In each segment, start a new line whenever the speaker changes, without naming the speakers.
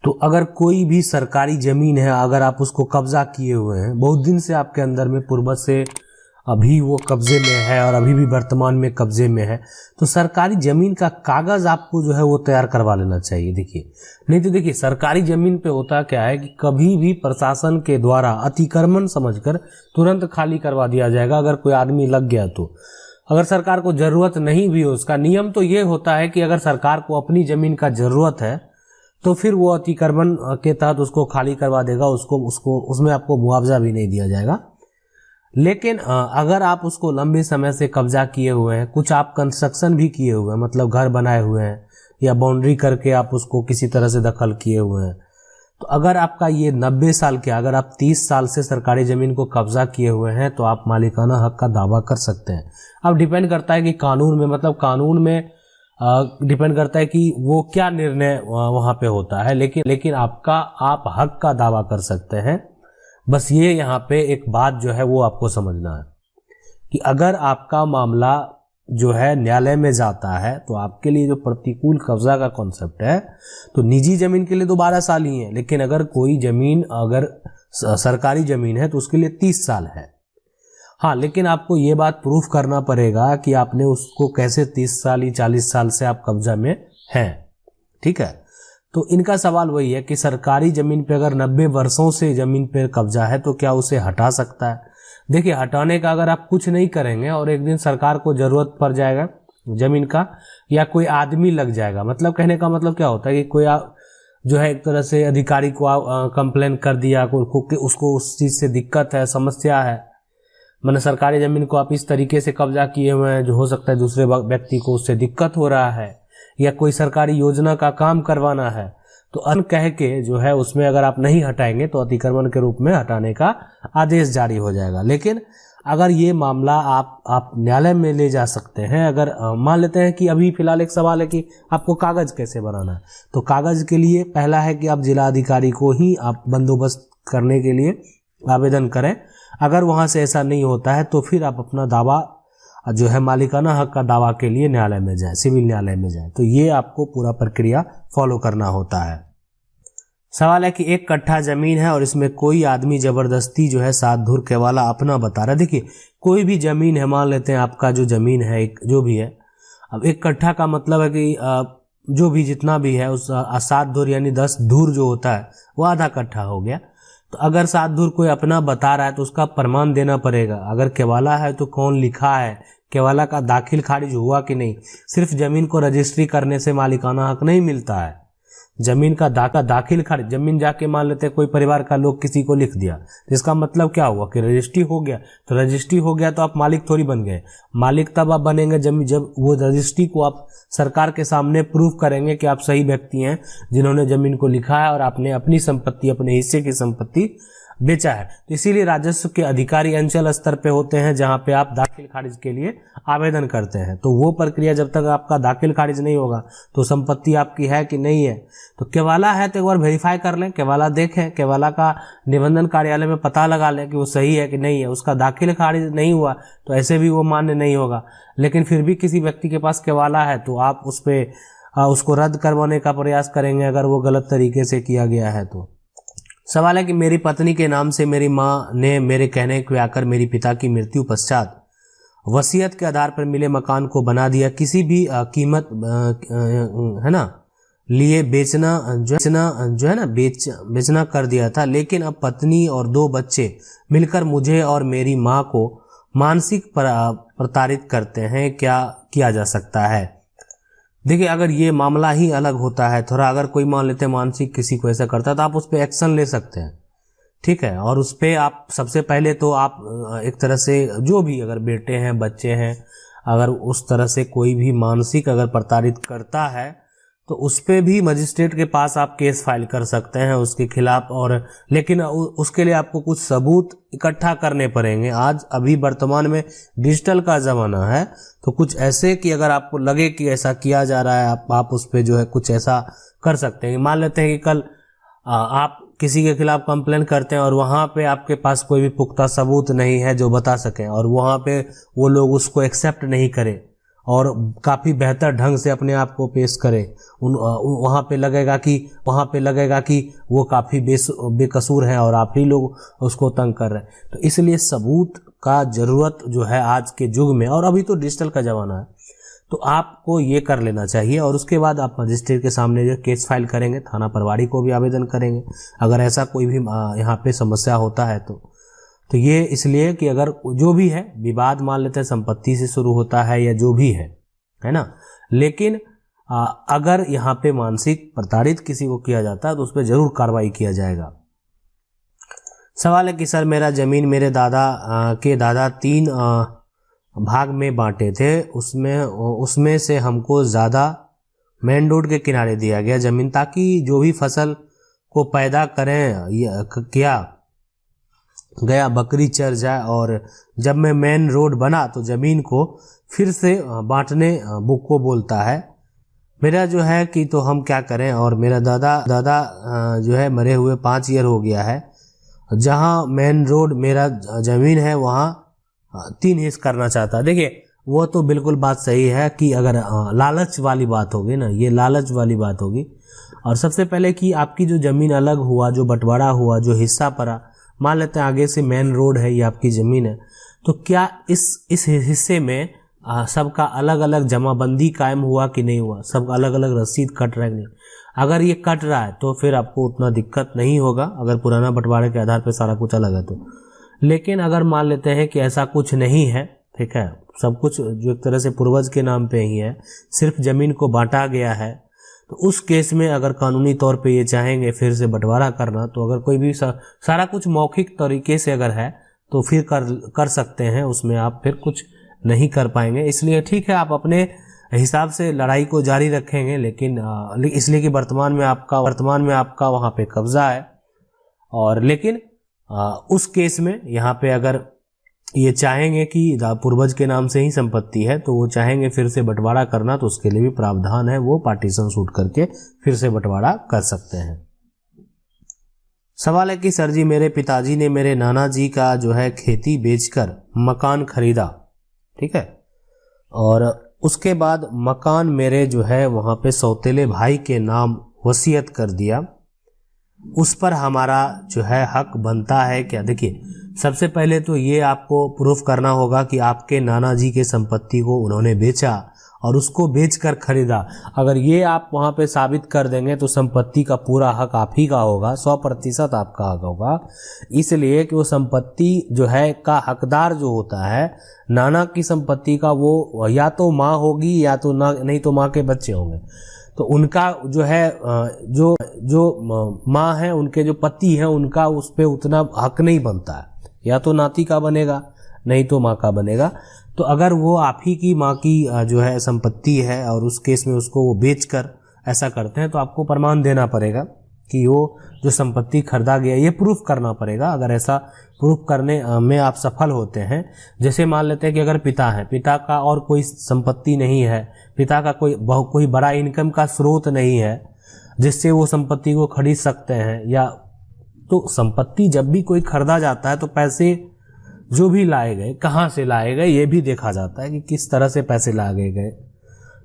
तो अगर कोई भी सरकारी जमीन है, अगर आप उसको कब्जा किए हुए हैं, बहुत दिन से आपके अंदर में पूर्वज से अभी वो कब्जे में है और अभी भी वर्तमान में कब्जे में है, तो सरकारी जमीन का कागज आपको जो है वो तैयार करवा लेना चाहिए। देखिए, नहीं तो देखिए सरकारी जमीन पे होता क्या है कि कभी भी प्रशासन के द्वारा अतिक्रमण समझकर तुरंत खाली करवा दिया जाएगा अगर कोई आदमी लग गया तो। अगर सरकार को जरूरत नहीं भी हो, उसका नियम तो ये होता है कि अगर सरकार को अपनी जमीन का जरूरत है तो फिर वो अतिक्रमण के तहत उसको खाली करवा देगा, उसको उसमें आपको मुआवजा भी नहीं दिया जाएगा। लेकिन अगर आप उसको लंबे समय से कब्जा किए हुए हैं, कुछ आप कंस्ट्रक्शन भी किए हुए हैं, मतलब घर बनाए हुए हैं या बाउंड्री करके आप उसको किसी तरह से दखल किए हुए हैं, तो अगर आपका ये 90 साल के, अगर आप 30 साल से सरकारी जमीन को कब्जा किए हुए हैं तो आप मालिकाना हक का दावा कर सकते हैं। अब डिपेंड करता है कि कानून में, मतलब कानून में डिपेंड करता है कि वो क्या निर्णय वहां पे होता है, लेकिन आप हक का दावा कर सकते हैं। बस ये यहाँ पे एक बात जो है वो आपको समझना है कि अगर आपका मामला जो है न्यायालय में जाता है तो आपके लिए जो प्रतिकूल कब्जा का कॉन्सेप्ट है, तो निजी जमीन के लिए तो 12 साल ही है, लेकिन अगर कोई जमीन अगर सरकारी जमीन है तो उसके लिए 30 साल है। हाँ, लेकिन आपको ये बात प्रूफ करना पड़ेगा कि आपने उसको कैसे 30 साल या 40 साल से आप कब्जा में हैं। ठीक है, तो इनका सवाल वही है कि सरकारी जमीन पे अगर 90 वर्षों से जमीन पे कब्जा है तो क्या उसे हटा सकता है? देखिए, हटाने का अगर आप कुछ नहीं करेंगे और एक दिन सरकार को जरूरत पड़ जाएगा जमीन का, या कोई आदमी लग जाएगा, मतलब कहने का मतलब क्या होता है कि कोई जो है एक तरह से अधिकारी को कंप्लेन कर दिया कि उसको उस चीज से दिक्कत है, समस्या है, मैंने सरकारी जमीन को आप इस तरीके से कब्जा किए हुए हैं जो हो सकता है दूसरे व्यक्ति को उससे दिक्कत हो रहा है, या कोई सरकारी योजना का काम करवाना है, तो अन कह के जो है उसमें अगर आप नहीं हटाएंगे तो अतिक्रमण के रूप में हटाने का आदेश जारी हो जाएगा। लेकिन अगर ये मामला आप न्यायालय में ले जा सकते हैं, अगर मान लेते हैं कि अभी फिलहाल एक सवाल है कि आपको कागज कैसे बनाना है, तो कागज के लिए पहला है कि आप जिला अधिकारी को ही आप बंदोबस्त करने के लिए आवेदन करें। अगर वहां से ऐसा नहीं होता है तो फिर आप अपना दावा जो है मालिकाना हक का दावा के लिए न्यायालय में जाए, सिविल न्यायालय में जाए। तो ये आपको पूरा प्रक्रिया फॉलो करना होता है। सवाल है कि 1 कट्ठा जमीन है और इसमें कोई आदमी जबरदस्ती जो है 7 धुर केवाला अपना बता रहा है। देखिए, कोई भी जमीन है, मान लेते हैं आपका जो जमीन है जो भी है, अब 1 कट्ठा का मतलब है कि जो भी जितना भी है उस 7 धुर यानी 10 धुर जो होता है वो आधा कट्ठा हो गया। तो अगर 7 धुर कोई अपना बता रहा है तो उसका प्रमाण देना पड़ेगा। अगर केवाला है तो कौन लिखा है, केवाला का दाखिल खारिज हुआ कि नहीं। सिर्फ जमीन को रजिस्ट्री करने से मालिकाना हक नहीं मिलता है, जमीन का दाखिल खारिज, जमीन जाके मान लेते हैं कोई परिवार का लोग किसी को लिख दिया, तो इसका मतलब क्या हुआ कि रजिस्ट्री हो गया। तो रजिस्ट्री हो गया तो आप मालिक थोड़ी बन गए। मालिक तब आप बनेंगे जब वो रजिस्ट्री को आप सरकार के सामने प्रूफ करेंगे कि आप सही व्यक्ति हैं जिन्होंने जमीन को लिखा है और आपने अपनी संपत्ति, अपने हिस्से की संपत्ति बेचा है। तो इसीलिए राजस्व के अधिकारी अंचल स्तर पे होते हैं जहां पे आप दाखिल खारिज के लिए आवेदन करते हैं। तो वो प्रक्रिया जब तक आपका दाखिल खारिज नहीं होगा तो संपत्ति आपकी है कि नहीं है। तो केवाला है तो एक बार वेरीफाई कर लें, केवाला देखें, केवाला का निबंधन कार्यालय में पता लगा लें कि वो सही है कि नहीं है। उसका दाखिल खारिज नहीं हुआ तो ऐसे भी वो मान्य नहीं होगा। लेकिन फिर भी किसी व्यक्ति के पास केवाला है तो आप उस पर उसको रद्द करवाने का प्रयास करेंगे अगर वो गलत तरीके से किया गया है। तो सवाल है कि मेरी पत्नी के नाम से मेरी माँ ने मेरे कहने को आकर मेरी पिता की मृत्यु पश्चात वसीयत के आधार पर मिले मकान को बना दिया, किसी भी कीमत है ना लिए बेचना कर दिया था। लेकिन अब पत्नी और 2 बच्चे मिलकर मुझे और मेरी माँ को मानसिक प्रताड़ित करते हैं, क्या किया जा सकता है? देखिए, अगर ये मामला ही अलग होता है थोड़ा, अगर कोई मान लेते हैं मानसिक किसी को ऐसा करता है तो आप उस पर एक्शन ले सकते हैं, ठीक है। और उस पर आप सबसे पहले तो आप एक तरह से जो भी अगर बेटे हैं, बच्चे हैं, अगर उस तरह से कोई भी मानसिक अगर प्रताड़ित करता है तो उस पे भी मजिस्ट्रेट के पास आप केस फाइल कर सकते हैं उसके खिलाफ। और लेकिन उसके लिए आपको कुछ सबूत इकट्ठा करने पड़ेंगे। आज अभी वर्तमान में डिजिटल का ज़माना है तो कुछ ऐसे कि अगर आपको लगे कि ऐसा किया जा रहा है आप उस पे जो है कुछ ऐसा कर सकते हैं। मान लेते हैं कि कल आप किसी के खिलाफ कंप्लेन करते हैं और वहाँ पे आपके पास कोई भी पुख्ता सबूत नहीं है जो बता सकें, और वहाँ पे वो लोग उसको एक्सेप्ट नहीं करें और काफ़ी बेहतर ढंग से अपने आप को पेश करे, वहाँ पे लगेगा कि वो काफ़ी बेकसूर है और आप ही लोग उसको तंग कर रहे हैं। तो इसलिए सबूत का ज़रूरत जो है आज के युग में, और अभी तो डिजिटल का ज़माना है, तो आपको ये कर लेना चाहिए। और उसके बाद आप मजिस्ट्रेट के सामने जो केस फाइल करेंगे, थाना प्रभारी को भी आवेदन करेंगे अगर ऐसा कोई भी यहाँ पे समस्या होता है तो ये इसलिए कि अगर जो भी है विवाद मान लेते हैं संपत्ति से शुरू होता है या जो भी है ना, लेकिन अगर यहाँ पे मानसिक प्रताड़ित किसी को किया जाता है तो उस पर जरूर कार्रवाई किया जाएगा। सवाल है कि सर मेरा जमीन मेरे दादा 3 भाग में बांटे थे, उसमें से हमको ज़्यादा मेन रोड के किनारे दिया गया ज़मीन ताकि जो भी फसल को पैदा करें किया गया बकरी चर जाए, और जब मैं मेन रोड बना तो ज़मीन को फिर से बांटने बुक को बोलता है। मेरा जो है कि तो हम क्या करें, और मेरा दादा जो है मरे हुए 5 ईयर हो गया है, जहां मेन रोड मेरा ज़मीन है वहां 3 हिस्सा करना चाहता है। देखिए वो तो बिल्कुल बात सही है कि अगर लालच वाली बात होगी ना, ये लालच वाली बात होगी। और सबसे पहले कि आपकी जो ज़मीन अलग हुआ, जो बंटवारा हुआ, जो हिस्सा पड़ा, मान लेते हैं आगे से मेन रोड है, ये आपकी ज़मीन है, तो क्या इस हिस्से में सबका अलग अलग जमाबंदी कायम हुआ कि नहीं हुआ, सब अलग अलग रसीद कट रहा है नहीं। अगर ये कट रहा है तो फिर आपको उतना दिक्कत नहीं होगा, अगर पुराना बंटवारे के आधार पर सारा कुछ अलग है तो। लेकिन अगर मान लेते हैं कि ऐसा कुछ नहीं है, ठीक है, सब कुछ जो एक तरह से पूर्वज के नाम पे ही है, सिर्फ ज़मीन को बांटा गया है, तो उस केस में अगर कानूनी तौर पे ये चाहेंगे फिर से बंटवारा करना, तो अगर कोई भी सारा कुछ मौखिक तरीके से अगर है तो फिर कर सकते हैं, उसमें आप फिर कुछ नहीं कर पाएंगे। इसलिए ठीक है, आप अपने हिसाब से लड़ाई को जारी रखेंगे, लेकिन इसलिए कि वर्तमान में आपका वहाँ पे कब्जा है। और लेकिन उस केस में यहाँ पे अगर ये चाहेंगे कि पूर्वज के नाम से ही संपत्ति है तो वो चाहेंगे फिर से बंटवारा करना, तो उसके लिए भी प्रावधान है, वो पार्टीशन शूट करके फिर से बंटवारा कर सकते हैं। सवाल है कि सर जी मेरे पिताजी ने मेरे नाना जी का जो है खेती बेचकर मकान खरीदा, ठीक है, और उसके बाद मकान मेरे जो है वहाँ पे सौतेले भाई के नाम वसीयत कर दिया, उस पर हमारा जो है हक बनता है क्या? देखिए सबसे पहले तो ये आपको प्रूफ करना होगा कि आपके नाना जी के संपत्ति को उन्होंने बेचा और उसको बेचकर खरीदा। अगर ये आप वहाँ पे साबित कर देंगे तो संपत्ति का पूरा हक आप ही का होगा, 100% आपका हक होगा। इसलिए कि वो संपत्ति जो है का हकदार जो होता है नाना की संपत्ति का, वो या तो माँ होगी या तो नहीं तो माँ के बच्चे होंगे। तो उनका जो है जो माँ है, उनके जो पति हैं, उनका उस पर उतना हक नहीं बनता है, या तो नाती का बनेगा नहीं तो माँ का बनेगा। तो अगर वो आप ही की माँ की जो है संपत्ति है और उस केस में उसको वो बेचकर ऐसा करते हैं, तो आपको प्रमाण देना पड़ेगा कि वो जो संपत्ति खरीदा गया, ये प्रूफ करना पड़ेगा। अगर ऐसा प्रूफ करने में आप सफल होते हैं, जैसे मान लेते हैं कि अगर पिता है, पिता का और कोई संपत्ति नहीं है, पिता का कोई बड़ा इनकम का स्रोत नहीं है जिससे वो संपत्ति को खरीद सकते हैं, या तो संपत्ति जब भी कोई खरीदा जाता है तो पैसे जो भी लाए गए, कहाँ से लाए गए, ये भी देखा जाता है कि किस तरह से पैसे लाए गए।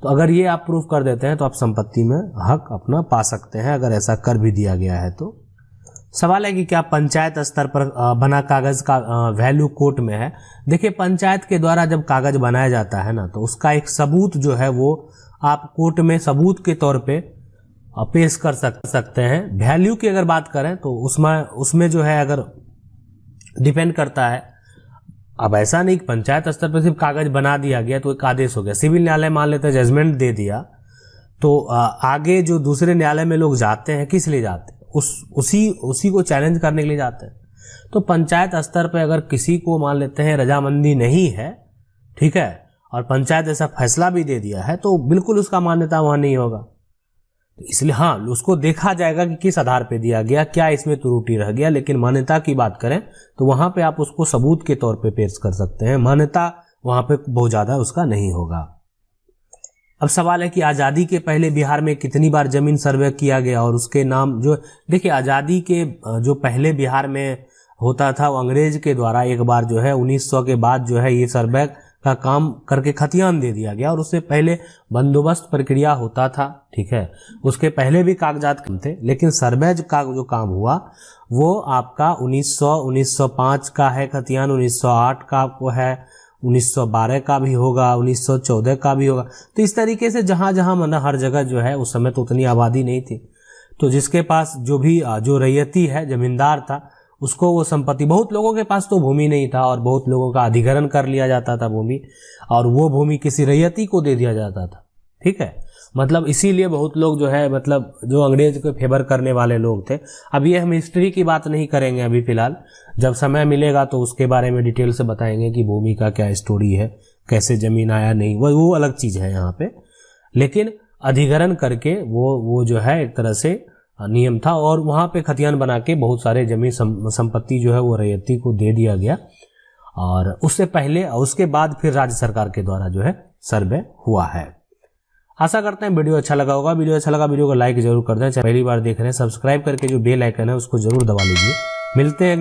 तो अगर ये आप प्रूफ कर देते हैं तो आप संपत्ति में हक अपना पा सकते हैं, अगर ऐसा कर भी दिया गया है तो। सवाल है कि क्या पंचायत स्तर पर बना कागज का वैल्यू कोर्ट में है? देखिए पंचायत के द्वारा जब कागज बनाया जाता है ना, तो उसका एक सबूत जो है वो आप कोर्ट में सबूत के तौर पे पेश कर सकते हैं। वैल्यू की अगर बात करें तो उसमें जो है अगर डिपेंड करता है। अब ऐसा नहीं कि पंचायत स्तर पर सिर्फ कागज बना दिया गया तो एक आदेश हो गया। सिविल न्यायालय मान लेते हैं जजमेंट दे दिया, तो आगे जो दूसरे न्यायालय में लोग जाते हैं, किस लिए जाते हैं? उसी को चैलेंज करने के लिए जाते हैं। तो पंचायत स्तर पर अगर किसी को मान लेते हैं रजामंदी नहीं है, ठीक है, और पंचायत ऐसा फैसला भी दे दिया है, तो बिल्कुल उसका मान्यता वहां नहीं होगा। इसलिए हाँ, उसको देखा जाएगा कि किस आधार पे दिया गया, क्या इसमें त्रुटि रह गया। लेकिन मान्यता की बात करें तो वहां पे आप उसको सबूत के तौर पे पेश कर सकते हैं, मान्यता वहां पे बहुत ज्यादा उसका नहीं होगा। अब सवाल है कि आजादी के पहले बिहार में कितनी बार जमीन सर्वे किया गया और उसके नाम जो, देखिए आजादी के जो पहले बिहार में होता था वो अंग्रेज के द्वारा एक बार जो है 1900 के बाद जो है ये सर्वे का काम करके खतियान दे दिया गया, और उससे पहले बंदोबस्त प्रक्रिया होता था, ठीक है, उसके पहले भी कागजात कम थे। लेकिन सर्वे का जो काम हुआ वो आपका 1905 का है खतियान, 1908 का वो है, 1912 का भी होगा, 1914 का भी होगा। तो इस तरीके से जहां जहां मतलब हर जगह जो है उस समय तो उतनी आबादी नहीं थी, तो जिसके पास जो रैयती है जमींदार था उसको वो संपत्ति, बहुत लोगों के पास तो भूमि नहीं था और बहुत लोगों का अधिग्रहण कर लिया जाता था भूमि, और वो भूमि किसी रैयती को दे दिया जाता था, ठीक है। मतलब इसीलिए बहुत लोग जो है मतलब जो अंग्रेज को फेवर करने वाले लोग थे। अब ये हम हिस्ट्री की बात नहीं करेंगे अभी फिलहाल, जब समय मिलेगा तो उसके बारे में डिटेल से बताएंगे कि भूमि का क्या स्टोरी है, कैसे जमीन आया नहीं, वो अलग चीज है यहाँ पे। लेकिन अधिग्रहण करके वो जो है एक तरह से नियम था, और वहां पे खतियान बना के बहुत सारे जमीन संपत्ति जो है वो रैयती को दे दिया गया। और उससे पहले और उसके बाद फिर राज्य सरकार के द्वारा जो है सर्वे हुआ है। आशा करते हैं वीडियो अच्छा लगा होगा। वीडियो अच्छा लगा वीडियो को लाइक जरूर कर दें। पहली बार देख रहे हैं सब्सक्राइब करके जो बेल आइकन है उसको जरूर दबा लीजिए। मिलते हैं